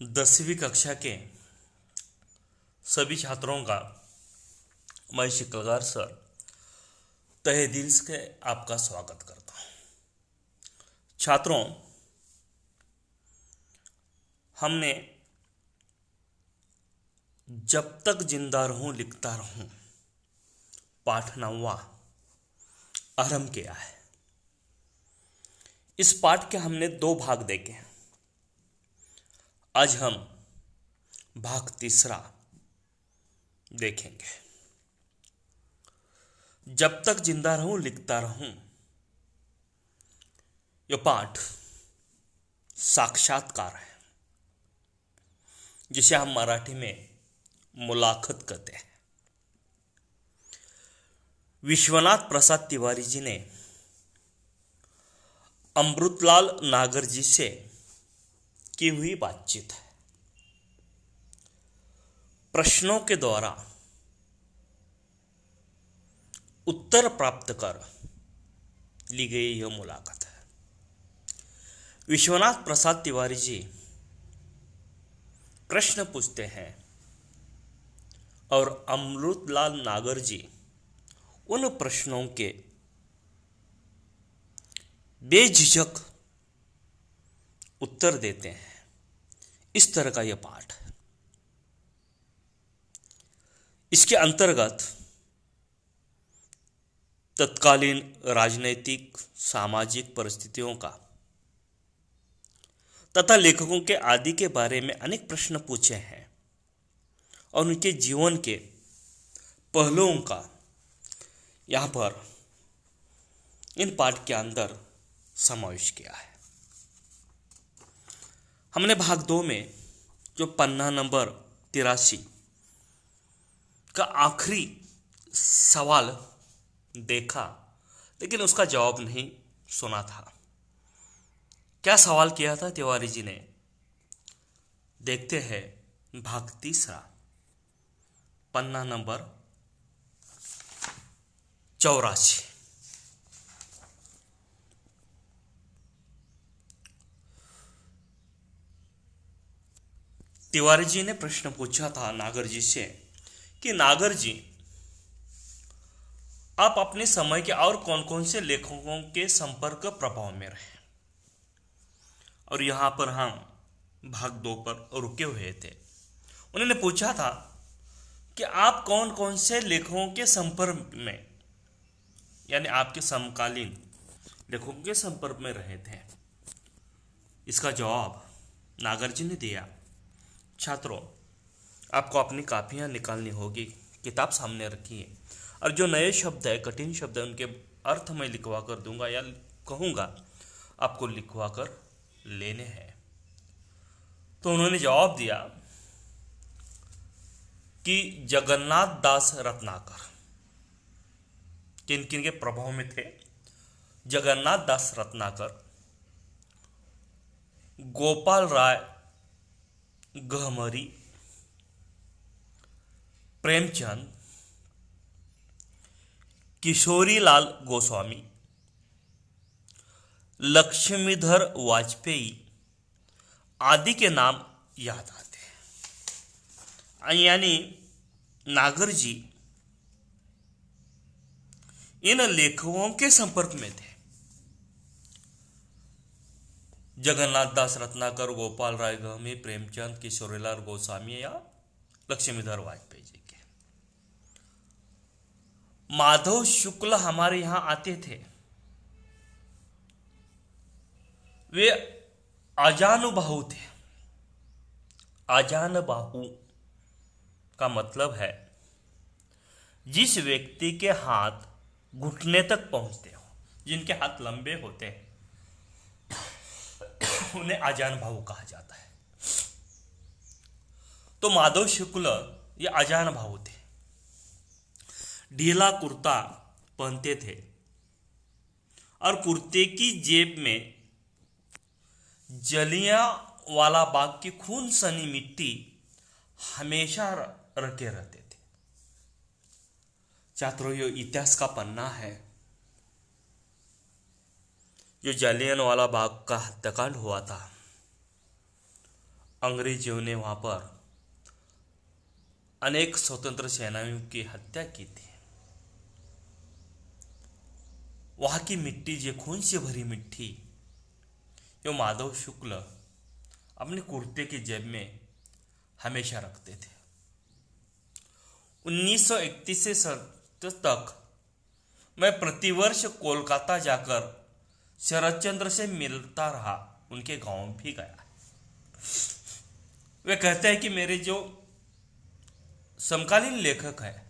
10वीं कक्षा के सभी छात्रों का मैं शिकलगार सर तहे दिल से आपका स्वागत करता हूँ। छात्रों, हमने जब तक जिंदा रहूं लिखता रहूं पाठ 9वां आरंभ किया है। इस पाठ के हमने 2 भाग देखे। आज हम भाग 3 देखेंगे। जब तक जिंदा रहूं लिखता रहूं, यह पाठ साक्षात्कार है, जिसे हम मराठी में मुलाखत कहते हैं। विश्वनाथ प्रसाद तिवारी जी ने अमृतलाल नागर जी से की हुई बातचीत है। प्रश्नों के द्वारा उत्तर प्राप्त कर ली गई यह मुलाकात है। विश्वनाथ प्रसाद तिवारी जी प्रश्न पूछते हैं और अमृतलाल नागर जी उन प्रश्नों के बेझिझक उत्तर देते हैं। इस तरह का यह पाठ है। इसके अंतर्गत तत्कालीन राजनैतिक सामाजिक परिस्थितियों का तथा लेखकों के आदि के बारे में अनेक प्रश्न पूछे हैं और उनके जीवन के पहलुओं का यहाँ पर इन पाठ के अंदर समावेश किया है। हमने भाग 2 में जो पन्ना नंबर 83 का आखिरी सवाल देखा, लेकिन उसका जवाब नहीं सुना था। क्या सवाल किया था तिवारी जी ने? देखते हैं भाग 3 पन्ना नंबर 84। तिवारी जी ने प्रश्न पूछा था नागर जी से कि नागर जी, आप अपने समय के और कौन कौन से लेखकों के संपर्क प्रभाव में रहे। और यहां पर हम भाग 2 पर रुके हुए थे। उन्होंने पूछा था कि आप कौन कौन से लेखकों के संपर्क में, यानी आपके समकालीन लेखकों के संपर्क में रहे थे। इसका जवाब नागर जी ने दिया। छात्रों, आपको अपनी कापियां निकालनी होगी, किताब सामने रखिए और जो नए शब्द है, कठिन शब्द है, उनके अर्थ मैं लिखवा कर दूंगा या कहूंगा आपको लिखवा कर लेने हैं। तो उन्होंने जवाब दिया कि जगन्नाथ दास रत्नाकर किन किन के प्रभाव में थे। जगन्नाथ दास रत्नाकर, गोपाल राय गहमरी, प्रेमचंद, किशोरीलाल गोस्वामी, लक्ष्मीधर वाजपेयी आदि के नाम याद आते हैं। यानी नागर जी इन लेखकों के संपर्क में थे। जगन्नाथ दास रत्नाकर, गोपाल राय गहमी, प्रेमचंद, किशोरीलाल गोस्वामी या लक्ष्मीधर वाजपेयी जी के। माधव शुक्ल हमारे यहां आते थे। वे अजानुबाहु थे। अजानुबाहु का मतलब है जिस व्यक्ति के हाथ घुटने तक पहुंचते हो, जिनके हाथ लंबे होते हैं, उन्हें अजानुबाहु कहा जाता है। तो माधव शुक्ल ये अजानुबाहु थे। ढीला कुर्ता पहनते थे और कुर्ते की जेब में जलियांवाला बाग की खून सनी मिट्टी हमेशा रखे रहते थे। छात्रों, ये इतिहास का पन्ना है। जो जलियांवाला बाग का हत्याकांड हुआ था, अंग्रेजियों ने वहां पर अनेक स्वतंत्र सेनानियों की हत्या की थी। वहां की मिट्टी जो खून से भरी मिट्टी, जो माधव शुक्ल अपने कुर्ते की जेब में हमेशा रखते थे। 1931 से 1970 तक मैं प्रतिवर्ष कोलकाता जाकर शरद चंद्र से मिलता रहा, उनके गांव भी गया। वे कहते हैं कि मेरे जो समकालीन लेखक हैं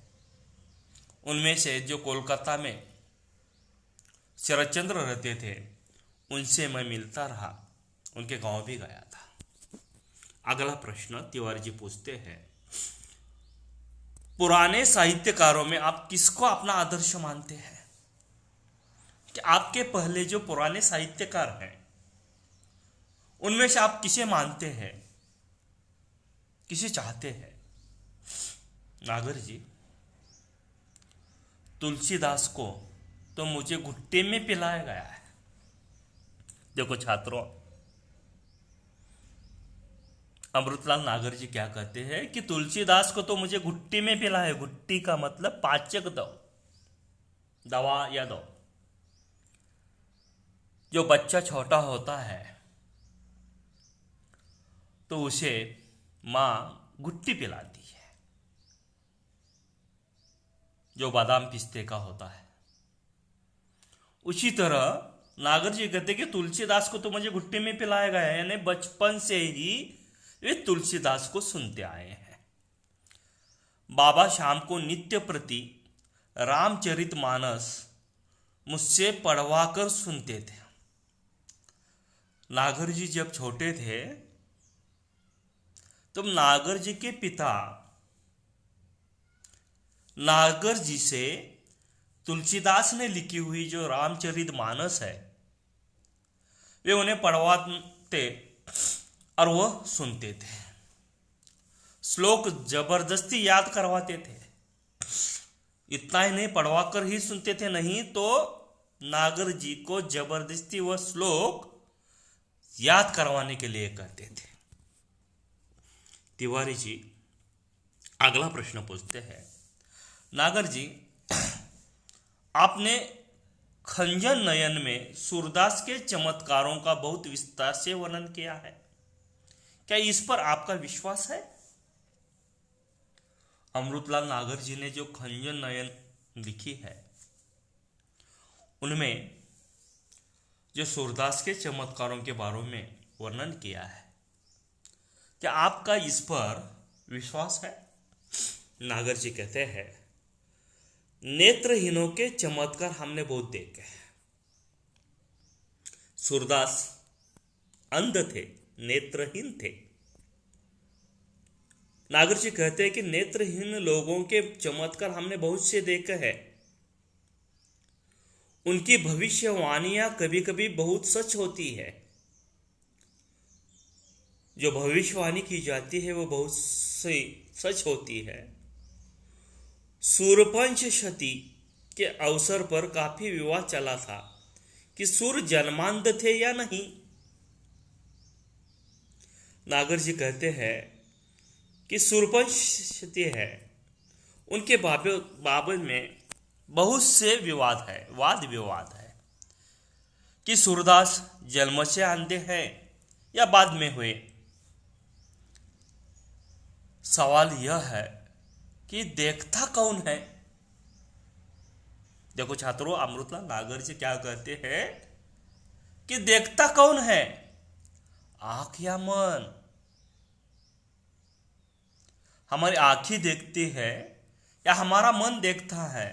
उनमें से जो कोलकाता में शरद चंद्र रहते थे उनसे मैं मिलता रहा, उनके गांव भी गया था। अगला प्रश्न तिवारी जी पूछते हैं, पुराने साहित्यकारों में आप किसको अपना आदर्श मानते हैं? कि आपके पहले जो पुराने साहित्यकार हैं उनमें से आप किसे मानते हैं, किसे चाहते हैं? नागर जी, तुलसीदास को तो मुझे घुट्टे में पिलाया गया है। देखो छात्रों, अमृतलाल नागर जी क्या कहते हैं कि तुलसीदास को तो मुझे घुट्टी में पिलाया। घुट्टी का मतलब पाचक दवा या दो। जो बच्चा छोटा होता है तो उसे मां घुट्टी पिलाती है, जो बादाम पिस्ते का होता है। उसी तरह नागर जी कहते कि तुलसीदास को तो मुझे घुट्टी में पिलाया गया है, यानी बचपन से ही वे तुलसीदास को सुनते आए हैं। बाबा शाम को नित्य प्रति रामचरितमानस मुझसे पढ़वा कर सुनते थे। नागर जी जब छोटे थे तब नागर जी के पिता नागर जी से तुलसीदास ने लिखी हुई जो रामचरितमानस है वे उन्हें पढ़वाते और वह सुनते थे। श्लोक जबरदस्ती याद करवाते थे। इतना ही नहीं, पढ़वा कर ही सुनते थे, नहीं तो नागर जी को जबरदस्ती वह श्लोक याद करवाने के लिए कहते थे। तिवारी जी अगला प्रश्न पूछते हैं, नागर जी आपने खंजन नयन में सूरदास के चमत्कारों का बहुत विस्तार से वर्णन किया है, क्या इस पर आपका विश्वास है? अमृतलाल नागर जी ने जो खंजन नयन लिखी है उनमें जो सूरदास के चमत्कारों के बारे में वर्णन किया है, क्या आपका इस पर विश्वास है? नागर जी कहते हैं, नेत्रहीनों के चमत्कार हमने बहुत देखे हैं। सूरदास अंध थे, नेत्रहीन थे। नागर जी कहते हैं कि नेत्रहीन लोगों के चमत्कार हमने बहुत से देखे हैं। उनकी भविष्यवाणियां कभी कभी बहुत सच होती है। जो भविष्यवाणी की जाती है वो बहुत सी सच होती है। सूर्यपंच शती के अवसर पर काफी विवाद चला था कि सूर्य जन्मांध थे या नहीं। नागर जी कहते हैं कि सूर्यपंच शती है, उनके बाबत में बहुत से विवाद है, वाद विवाद है कि सूरदास जन्म से अंधे हैं या बाद में हुए। सवाल यह है कि देखता कौन है? देखो छात्रों, अमृतलाल नागर जी क्या कहते हैं कि देखता कौन है, आंख या मन? हमारी आंखें देखती है या हमारा मन देखता है?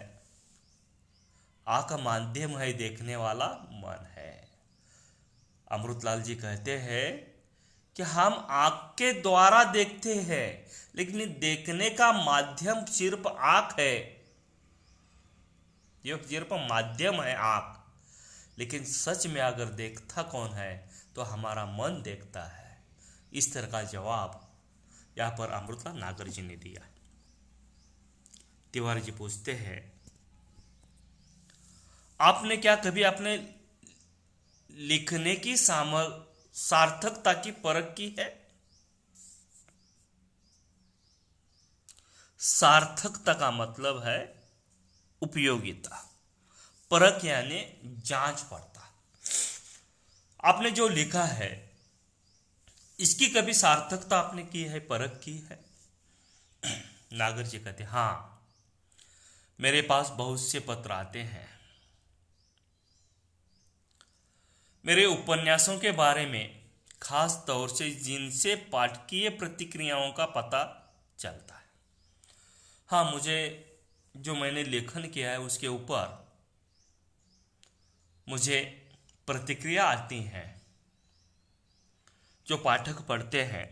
आंख का माध्यम है, देखने वाला मन है। अमृतलाल जी कहते हैं कि हम आंख के द्वारा देखते हैं, लेकिन देखने का माध्यम सिर्फ आंख है। यह सिर्फ माध्यम है आंख, लेकिन सच में अगर देखता कौन है तो हमारा मन देखता है। इस तरह का जवाब यहां पर अमृतलाल नागर जी ने दिया। तिवारी जी पूछते हैं, आपने क्या कभी अपने लिखने की सार्थकता की परख की है? सार्थकता का मतलब है उपयोगिता, परख यानी जांच पड़ता। आपने जो लिखा है इसकी कभी सार्थकता आपने की है, परख की है? नागर जी कहते हाँ, मेरे पास बहुत से पत्र आते हैं। मेरे उपन्यासों के बारे में खास तौर से जिनसे पाठकीय प्रतिक्रियाओं का पता चलता है। हाँ, मुझे जो मैंने लेखन किया है उसके ऊपर मुझे प्रतिक्रिया आती हैं। जो पाठक पढ़ते हैं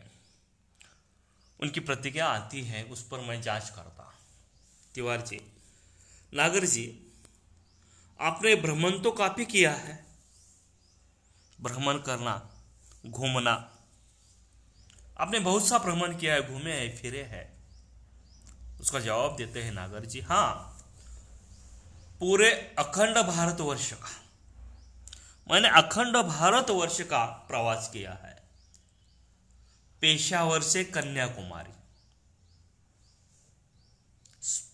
उनकी प्रतिक्रिया आती है, उस पर मैं जांच करता। तिवारी जी, नागर जी, आपने भ्रमण तो काफी किया है। भ्रमण करना, घूमना, आपने बहुत सा भ्रमण किया है, घूमे हैं, फिरे हैं। उसका जवाब देते हैं नागर जी, हाँ, पूरे अखंड भारतवर्ष का, मैंने अखंड भारतवर्ष का प्रवास किया है। पेशावर से कन्याकुमारी।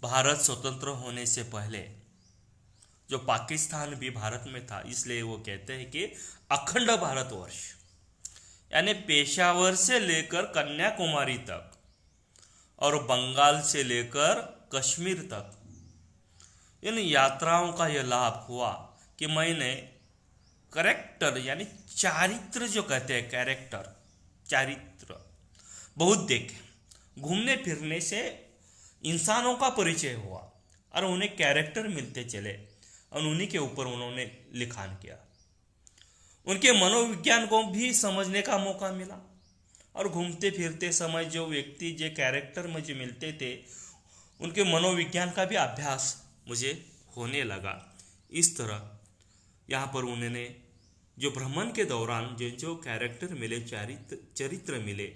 भारत स्वतंत्र होने से पहले जो पाकिस्तान भी भारत में था, इसलिए वो कहते हैं कि अखंड भारतवर्ष, यानी पेशावर से लेकर कन्याकुमारी तक और बंगाल से लेकर कश्मीर तक, इन यात्राओं का यह लाभ हुआ कि मैंने कैरेक्टर यानी चारित्र, जो कहते हैं कैरेक्टर, चारित्र बहुत देखे। घूमने फिरने से इंसानों का परिचय हुआ और उन्हें कैरेक्टर मिलते चले और उन्हीं के ऊपर उन्होंने लिखान किया। उनके मनोविज्ञान को भी समझने का मौका मिला और घूमते फिरते समय जो व्यक्ति, जो कैरेक्टर मुझे मिलते थे, उनके मनोविज्ञान का भी अभ्यास मुझे होने लगा। इस तरह यहाँ पर उन्होंने जो भ्रमण के दौरान जो जो कैरेक्टर मिले, चरित्र मिले,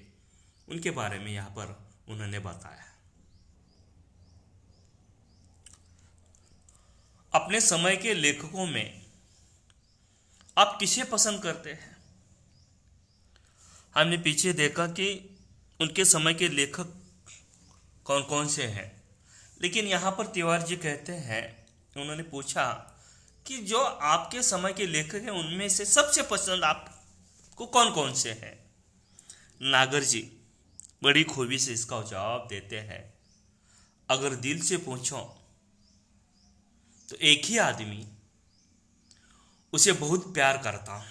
उनके बारे में यहाँ पर उन्होंने बताया। अपने समय के लेखकों में आप किसे पसंद करते हैं? हमने पीछे देखा कि उनके समय के लेखक कौन कौन से हैं, लेकिन यहाँ पर तिवारी जी कहते हैं, उन्होंने पूछा कि जो आपके समय के लेखक हैं उनमें से सबसे पसंद आपको कौन कौन से हैं? नागर जी बड़ी खूबी से इसका जवाब देते हैं, अगर दिल से पूछो तो एक ही आदमी उसे बहुत प्यार करता हूं,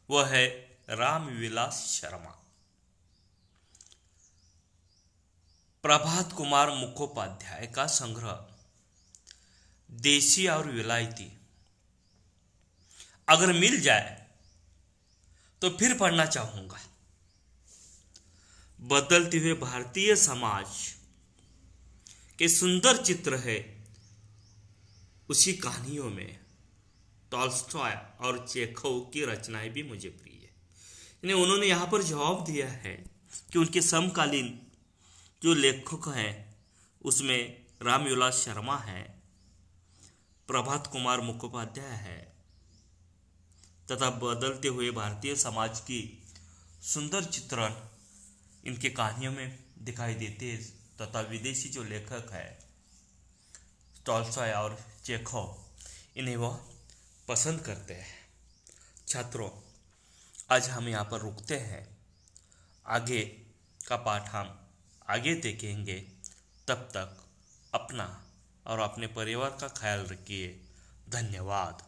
वह है रामविलास शर्मा। प्रभात कुमार मुखोपाध्याय का संग्रह देसी और विलायती अगर मिल जाए तो फिर पढ़ना चाहूंगा। बदलते हुए भारतीय समाज के सुंदर चित्र है उसी कहानियों में। टॉल्स्टॉय और चेखव की रचनाएं भी मुझे प्रिय है। यानी उन्होंने यहाँ पर जवाब दिया है कि उनके समकालीन जो लेखक हैं उसमें रामविलास शर्मा है, प्रभात कुमार मुखोपाध्याय है, तथा बदलते हुए भारतीय समाज की सुंदर चित्रण इनके कहानियों में दिखाई देते हैं, तथा विदेशी जो लेखक है टॉल्स्टॉय और चेखव, इन्हें वह पसंद करते हैं। छात्रों, आज हम यहाँ पर रुकते हैं, आगे का पाठ हम आगे देखेंगे। तब तक अपना और अपने परिवार का ख्याल रखिए। धन्यवाद।